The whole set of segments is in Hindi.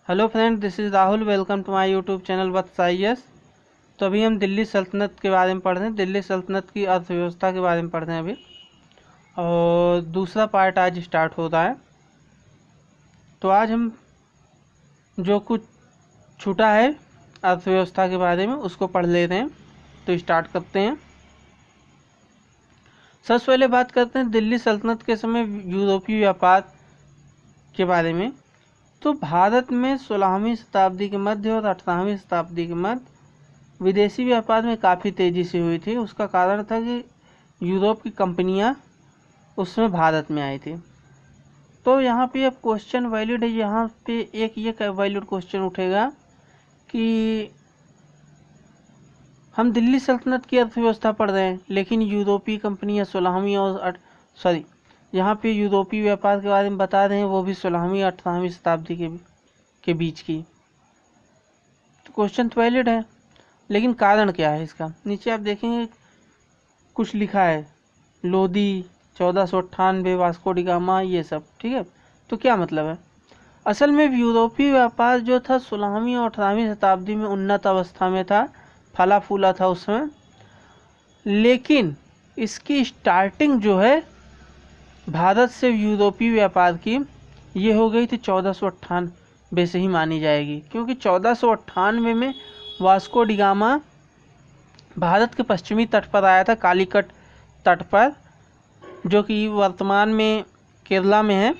Hello friend, this is Rahul. Welcome to my YouTube channel Vats. तो अभी हम दिल्ली सल्तनत के बारे में पढ़ रहे हैं। दिल्ली सल्तनत की अर्थव्यवस्था के बारे में पढ़ रहे हैं अभी, और दूसरा पार्ट आज स्टार्ट हो रहा है। तो आज हम जो कुछ छूटा है अर्थव्यवस्था के बारे में उसको पढ़ ले रहे हैं। तो स्टार्ट करते हैं। सबसे पहले बात करते हैं दिल्ली सल्तनत के समय यूरोपीय व्यापार के बारे में। तो भारत में 16वीं शताब्दी के मध्य और 18वीं शताब्दी के मध्य विदेशी व्यापार में काफ़ी तेज़ी से हुई थी। उसका कारण था कि यूरोप की कंपनियां उसमें भारत में आई थी। तो यहाँ पे अब क्वेश्चन वैलिड है। यहाँ पे एक ये वैलिड क्वेश्चन उठेगा कि हम दिल्ली सल्तनत की अर्थव्यवस्था पढ़ रहे हैं, लेकिन यूरोपीय कंपनियां 16वीं और यहाँ पे यूरोपीय व्यापार के बारे में बता रहे हैं, वो भी 16वीं 18वीं शताब्दी के बीच की। तो क्वेश्चन तो वैलिड है, लेकिन कारण क्या है इसका? नीचे आप देखेंगे कुछ लिखा है, लोदी 1498, वास्को डी गामा, ये सब। ठीक है, तो क्या मतलब है? असल में यूरोपीय व्यापार जो था 16वीं और 18वीं शताब्दी में उन्नत अवस्था में था, फला फूला था उसमें। लेकिन इसकी स्टार्टिंग जो है भारत से यूरोपीय व्यापार की, ये हो गई थी 1498 से ही मानी जाएगी, क्योंकि 1498 में वास्को डी गामा भारत के पश्चिमी तट पर आया था, कालीकट तट पर, जो कि वर्तमान में केरला में है।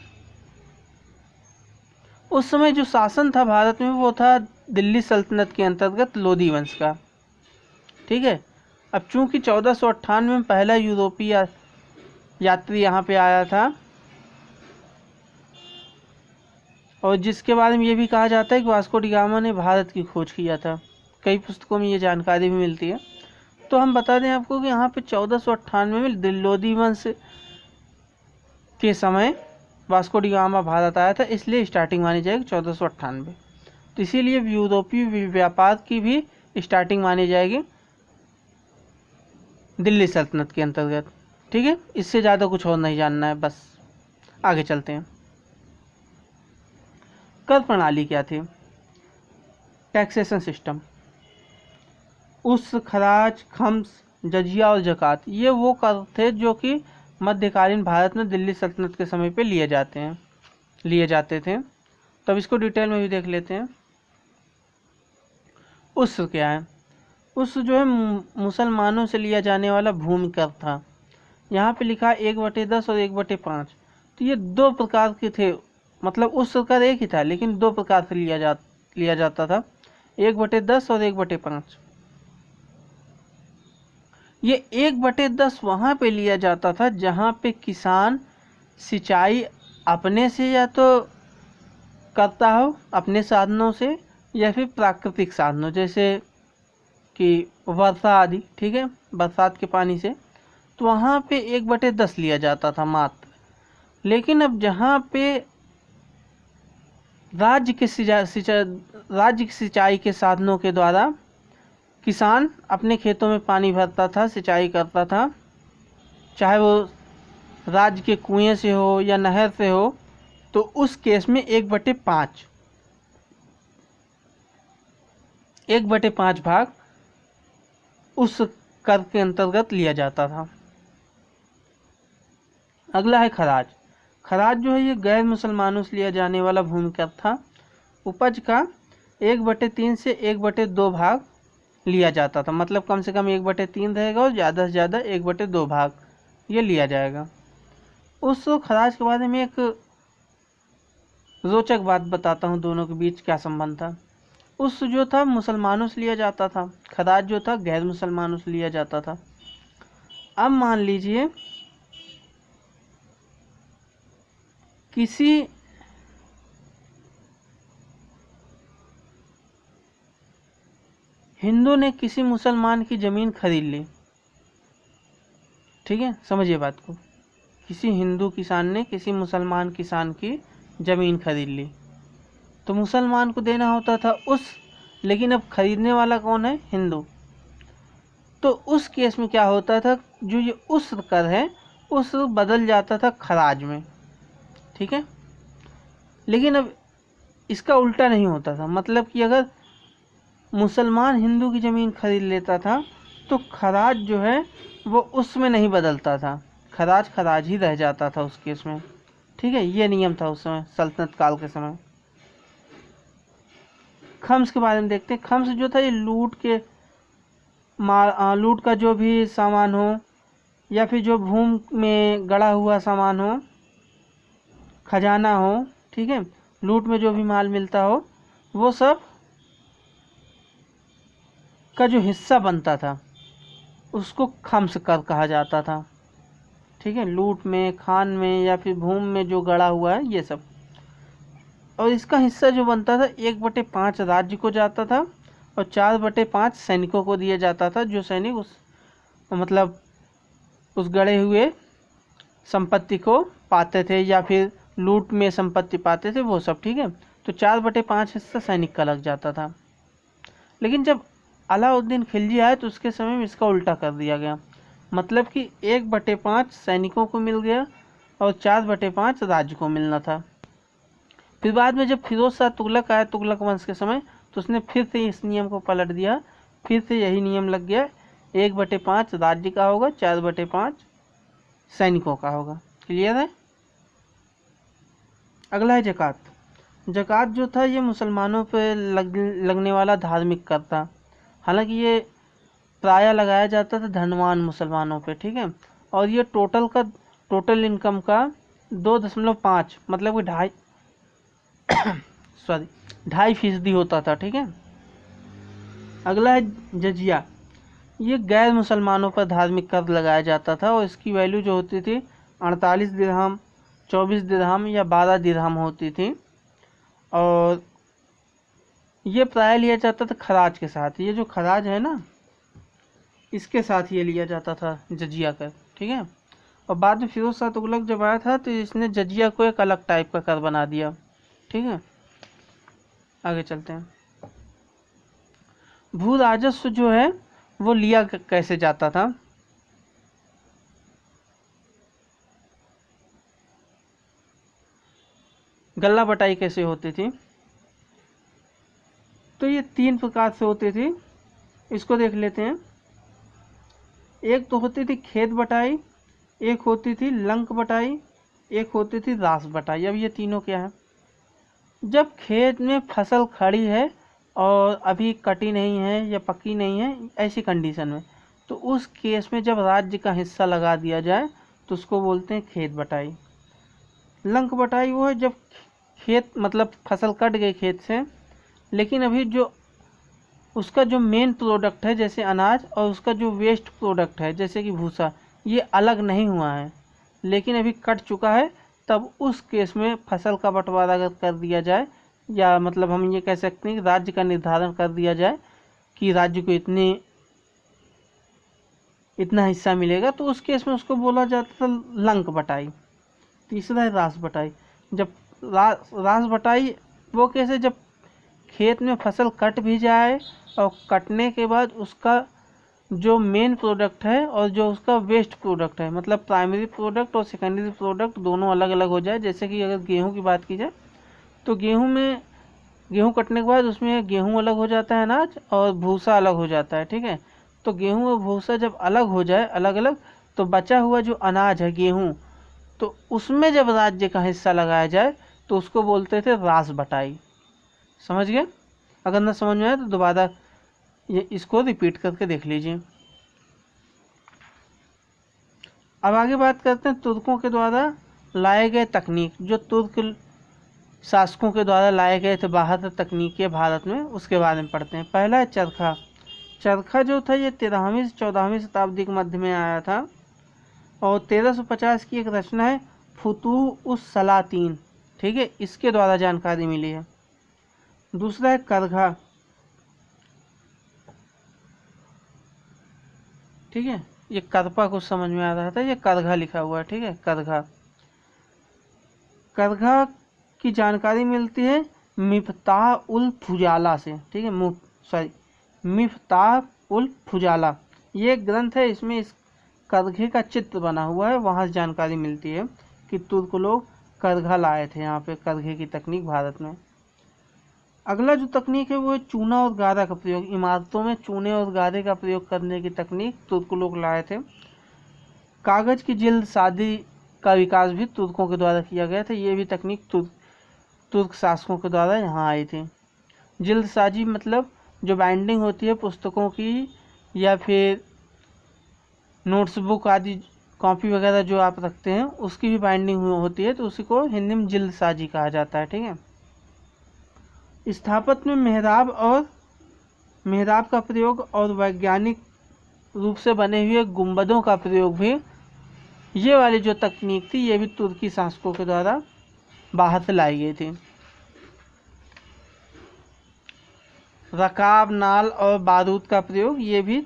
उस समय जो शासन था भारत में वो था दिल्ली सल्तनत के अंतर्गत लोदी वंश का। ठीक है, अब चूंकि 1498 में पहला यूरोपीय यात्री यहाँ पे आया था, और जिसके बारे में ये भी कहा जाता है कि वास्को डी गामा ने भारत की खोज किया था। कई पुस्तकों में ये जानकारी भी मिलती है। तो हम बता दें आपको कि यहाँ पे 1498 में लोदी वंश के समय वास्को डी गामा भारत आया था, इसलिए स्टार्टिंग मानी जाएगी 1498। तो इसीलिए यूरोपीय व्यापार की भी स्टार्टिंग मानी जाएगी दिल्ली सल्तनत के अंतर्गत। ठीक है, इससे ज़्यादा कुछ और नहीं जानना है, बस आगे चलते हैं। कर प्रणाली क्या थी? Taxation system. उस खराज, खम्स, जजिया और जकात, ये वो कर थे जो कि मध्यकालीन भारत में दिल्ली सल्तनत के समय पे लिए जाते थे। तब इसको डिटेल में भी देख लेते हैं। उस क्या है? उस जो है मुसलमानों से लिया जाने वाला भूमि कर था। यहाँ पे लिखा 1/10 और 1/5। तो ये दो प्रकार के थे, मतलब उस कर एक ही था, लेकिन दो प्रकार से लिया जाता था, 1/10 और 1/5। ये 1/10 वहाँ पे लिया जाता था जहाँ पे किसान सिंचाई अपने से या तो करता हो अपने साधनों से, या फिर प्राकृतिक साधनों जैसे कि वर्षा आदि। ठीक है, बरसात के पानी से। तो वहाँ पे 1/10 लिया जाता था मात्र। लेकिन अब जहाँ पे राज्य के सिंचाई के साधनों के द्वारा किसान अपने खेतों में पानी भरता था, सिंचाई करता था, चाहे वो राज्य के कुएं से हो या नहर से हो, तो उस केस में 1/5 भाग उस कर के अंतर्गत लिया जाता था। अगला है खराज। खराज जो है ये गैर मुसलमानों से लिया जाने वाला भूमि कर था। उपज का 1/3 से 1/2 भाग लिया जाता था, मतलब कम से कम 1/3 रहेगा और ज़्यादा से ज़्यादा 1/2 भाग ये लिया जाएगा। उस खराज के बारे में एक रोचक बात बताता हूँ, दोनों के बीच क्या संबंध था। उस जो था मुसलमानों से लिया जाता था, खराज जो था गैर मुसलमानों से लिया जाता था। अब मान लीजिए किसी हिंदू ने किसी मुसलमान की ज़मीन खरीद ली। ठीक है, समझिए बात को। किसी हिंदू किसान ने किसी मुसलमान किसान की ज़मीन खरीद ली, तो मुसलमान को देना होता था लेकिन अब खरीदने वाला कौन है? हिंदू। तो उस केस में क्या होता था, जो ये उस कर है उस बदल जाता था खराज में। ठीक है, लेकिन अब इसका उल्टा नहीं होता था। मतलब कि अगर मुसलमान हिंदू की ज़मीन खरीद लेता था तो खराज जो है वो उसमें नहीं बदलता था, खराज खराज ही रह जाता था उस केस में। ठीक है, ये नियम था उस समय सल्तनत काल के समय। खम्स के बारे में देखते हैं। खम्स जो था ये लूट का जो भी सामान हो या फिर जो भूमि में गड़ा हुआ सामान हो, खजाना हो, ठीक है, लूट में जो भी माल मिलता हो वो सब का जो हिस्सा बनता था उसको खम्स कर कहा जाता था। ठीक है, लूट में, खान में या फिर भूमि में जो गड़ा हुआ है ये सब। और इसका हिस्सा जो बनता था 1/5 राज्य को जाता था और 4/5 सैनिकों को दिया जाता था, जो सैनिक उस मतलब उस गड़े हुए संपत्ति को पाते थे या फिर लूट में संपत्ति पाते थे वो सब। ठीक है, तो 4/5 हिस्सा सैनिक का लग जाता था। लेकिन जब अलाउद्दीन खिलजी आए तो उसके समय में इसका उल्टा कर दिया गया। मतलब कि 1/5 सैनिकों को मिल गया और 4/5 राज्य को मिलना था। फिर बाद में जब फिरोज शाह तुगलक आया, तुगलक वंश के समय, तो उसने फिर से इस नियम को पलट दिया। फिर से यही नियम लग गया, 1/5 राज्य का होगा, 4/5 सैनिकों का होगा। क्लियर है। अगला है जक़ात। जक़ात जो था ये मुसलमानों पे लगने वाला धार्मिक कर था। हालांकि ये प्रायः लगाया जाता था धनवान मुसलमानों पे। ठीक है, और ये टोटल इनकम का 2.5 मतलब कि 2.5% होता था। ठीक है। अगला है जजिया। ये गैर मुसलमानों पर धार्मिक कर लगाया जाता था और इसकी वैल्यू जो होती थी 48 दिरहम, 24 दिरहम या 12 दिरहम होती थी। और ये प्राय लिया जाता था खराज के साथ। ये जो खराज है ना, इसके साथ ये लिया जाता था जजिया कर। ठीक है, और बाद में फिरोज शाह तुगलक जब आया था तो इसने जजिया को एक अलग टाइप का कर बना दिया। ठीक है, आगे चलते हैं। भू राजस्व जो है वो लिया कैसे जाता था। गल्ला बटाई कैसे होती थी, तो ये 3 प्रकार से होती थी। इसको देख लेते हैं। एक तो होती थी खेत बटाई, एक होती थी लंक बटाई, एक होती थी रास बटाई। अब ये तीनों क्या है, जब खेत में फसल खड़ी है और अभी कटी नहीं है या पकी नहीं है, ऐसी कंडीशन में, तो उस केस में जब राज्य का हिस्सा लगा दिया जाए तो उसको बोलते हैं खेत बटाई। लंक बटाई वो है जब खेत मतलब फसल कट गई खेत से, लेकिन अभी जो उसका जो मेन प्रोडक्ट है जैसे अनाज और उसका जो वेस्ट प्रोडक्ट है जैसे कि भूसा, ये अलग नहीं हुआ है लेकिन अभी कट चुका है, तब उस केस में फसल का बंटवारा अगर कर दिया जाए, या मतलब हम ये कह सकते हैं कि राज्य का निर्धारण कर दिया जाए कि राज्य को इतना हिस्सा मिलेगा, तो उस केस में उसको बोला जाता था लंक बटाई। तीसरा है रास बटाई। जब रास बटाई वो कैसे, जब खेत में फसल कट भी जाए और कटने के बाद उसका जो मेन प्रोडक्ट है और जो उसका वेस्ट प्रोडक्ट है, मतलब प्राइमरी प्रोडक्ट और सेकेंडरी प्रोडक्ट दोनों अलग अलग हो जाए। जैसे कि अगर गेहूं की बात की जाए तो गेहूं कटने के बाद उसमें गेहूं अलग हो जाता है अनाज, और भूसा अलग हो जाता है। ठीक है, तो गेहूं और भूसा जब अलग हो जाए अलग अलग, तो बचा हुआ जो अनाज है गेहूं, तो उसमें जब राज्य का हिस्सा लगाया जाए तो उसको बोलते थे रास बटाई। समझ गए। अगर ना समझ में आए तो दोबारा ये इसको रिपीट करके देख लीजिए। अब आगे बात करते हैं तुर्कों के द्वारा लाए गए तकनीक, जो तुर्क शासकों के द्वारा लाए गए थे बाहर से तकनीकें भारत में, उसके बारे में पढ़ते हैं। पहला है चरखा। चरखा जो था ये 13वीं से 14वीं शताब्दी के मध्य में आया था और 1350 की एक रचना है फुतूह उस सलातीन। ठीक है, इसके द्वारा जानकारी मिली है। दूसरा है करघा। ठीक है, ये करपा कुछ समझ में आ रहा था, ये करघा लिखा हुआ है। ठीक है, करघा। करघा की जानकारी मिलती है मिफ्ताह उल फुजाला से। ठीक है, मिफ्ताह उल फुजाला ये एक ग्रंथ है, इसमें इस करघे का चित्र बना हुआ है। वहाँ से जानकारी मिलती है कि तुर्क लोग करघा लाए थे यहाँ पे, करघे की तकनीक भारत में। अगला जो तकनीक है वो है चूना और गारा का प्रयोग। इमारतों में चूने और गारे का प्रयोग करने की तकनीक तुर्क लोग लाए थे। कागज की जल्दसाजी का विकास भी तुर्कों के द्वारा किया गया था। ये भी तकनीक तुर्क शासकों के द्वारा यहाँ आई थी। जल्दसाजी मतलब जो बाइंडिंग होती है पुस्तकों की या फिर नोट्स बुक आदि कॉपी वगैरह जो आप रखते हैं उसकी भी बाइंडिंग होती है, तो उसी को हिंदी में जल्दसाजी कहा जाता है। ठीक है। स्थापत्य में मेहराब का प्रयोग और वैज्ञानिक रूप से बने हुए गुंबदों का प्रयोग भी, ये वाली जो तकनीक थी ये भी तुर्की शासकों के द्वारा बाहर से लाई गई थी। रकाब, नाल और बारूद का प्रयोग ये भी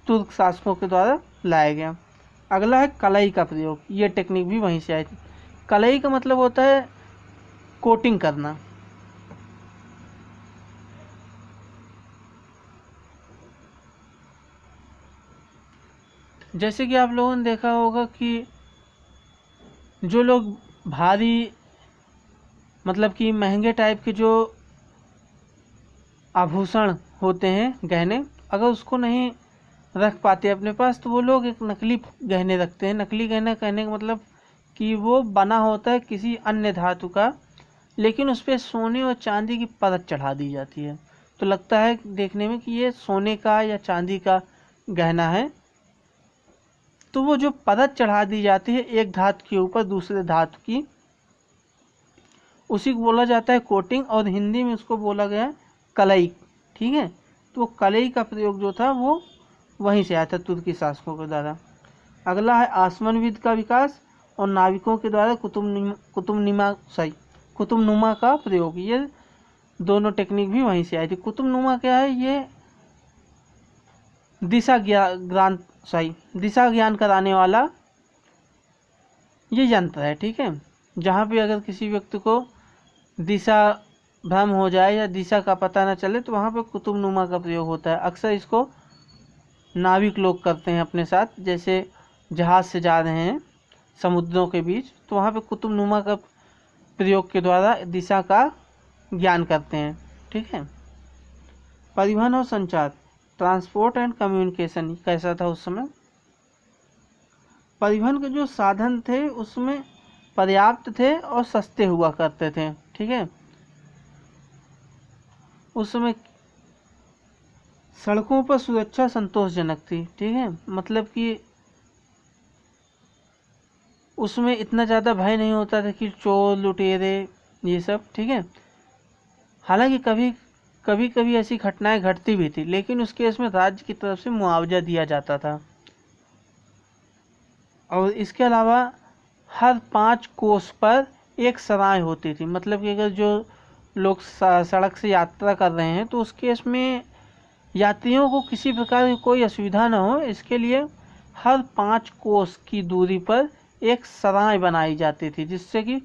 तुर्क शासकों के द्वारा लाया गया। अगला है कलई का प्रयोग। ये टेक्निक भी वहीं से आई थी। कलई का मतलब होता है कोटिंग करना। जैसे कि आप लोगों ने देखा होगा कि जो लोग भारी मतलब कि महंगे टाइप के जो आभूषण होते हैं, गहने, अगर उसको नहीं रख पाते अपने पास तो वो लोग एक नकली गहने रखते हैं। नकली गहना कहने का मतलब कि वो बना होता है किसी अन्य धातु का, लेकिन उस पर सोने और चांदी की परत चढ़ा दी जाती है, तो लगता है देखने में कि ये सोने का या चांदी का गहना है। तो वो जो परत चढ़ा दी जाती है एक धातु के ऊपर दूसरे धातु की, उसी को बोला जाता है कोटिंग, और हिंदी में उसको बोला गया है कलई। ठीक है। तो कलई का प्रयोग जो था वो वहीं से आया था तुर्की शासकों के द्वारा। अगला है आसमनविद का विकास और नाविकों के द्वारा कुतुबनुमा का प्रयोग। ये दोनों टेक्निक भी वहीं से आई थी। कुतुबनुमा क्या है? ये दिशा ज्ञान कराने वाला ये यंत्र है। ठीक है। जहाँ पे अगर किसी व्यक्ति को दिशा भ्रम हो जाए या दिशा का पता न चले तो वहाँ पे कुतुबनुमा का प्रयोग होता है। अक्सर इसको नाविक लोग करते हैं अपने साथ, जैसे जहाज़ से जा रहे हैं समुद्रों के बीच, तो वहाँ पे कुतुबनुमा का प्रयोग के द्वारा दिशा का ज्ञान करते हैं। ठीक है। परिवहन और संचार, ट्रांसपोर्ट एंड कम्युनिकेशन कैसा था उस समय? परिवहन के जो साधन थे उसमें पर्याप्त थे और सस्ते हुआ करते थे। ठीक है। उस समय सड़कों पर सुरक्षा संतोषजनक थी। ठीक है। मतलब कि उसमें इतना ज़्यादा भय नहीं होता था कि चोर लुटेरे ये सब। ठीक है। हालांकि कभी ऐसी घटनाएं घटती भी थी, लेकिन उस केस में राज्य की तरफ से मुआवजा दिया जाता था। और इसके अलावा हर 5 कोस पर एक सराय होती थी। मतलब कि अगर जो लोग सड़क से यात्रा कर रहे हैं तो उस केस में यात्रियों को किसी प्रकार की कोई असुविधा न हो, इसके लिए हर 5 कोस की दूरी पर एक सराय बनाई जाती थी, जिससे कि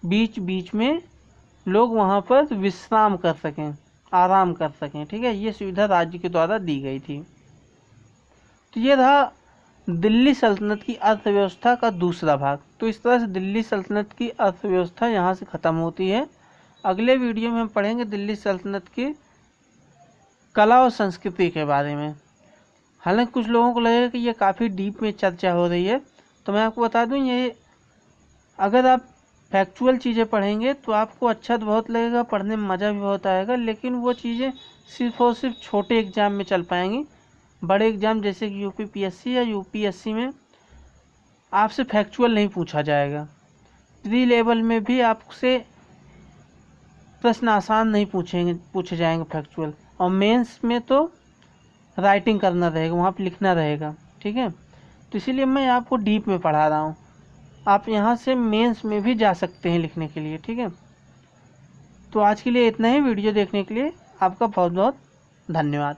बीच बीच में लोग वहाँ पर विश्राम कर सकें, आराम कर सकें। ठीक है। ये सुविधा राज्य के द्वारा दी गई थी। तो ये रहा दिल्ली सल्तनत की अर्थव्यवस्था का दूसरा भाग। तो इस तरह से दिल्ली सल्तनत की अर्थव्यवस्था यहाँ से ख़त्म होती है। अगले वीडियो में हम पढ़ेंगे दिल्ली सल्तनत की कला और संस्कृति के बारे में। हालांकि कुछ लोगों को लगेगा कि ये काफ़ी डीप में चर्चा हो रही है, तो मैं आपको बता दूं, ये अगर आप फैक्चुअल चीज़ें पढ़ेंगे तो आपको अच्छा तो बहुत लगेगा, पढ़ने में मज़ा भी बहुत आएगा, लेकिन वो चीज़ें सिर्फ और सिर्फ छोटे एग्ज़ाम में चल पाएंगी। बड़े एग्ज़ाम जैसे कि यूपीपीएससी या यूपीएससी में आपसे फैक्चुअल नहीं पूछा जाएगा। प्री लेवल में भी आपसे प्रश्न आसान नहीं पूछे जाएंगे फैक्चुअल, और मेंस में तो राइटिंग करना रहेगा, वहाँ पे लिखना रहेगा। ठीक है। तो इसीलिए मैं आपको डीप में पढ़ा रहा हूँ। आप यहाँ से मेंस में भी जा सकते हैं लिखने के लिए। ठीक है। तो आज के लिए इतना ही। वीडियो देखने के लिए आपका बहुत बहुत धन्यवाद।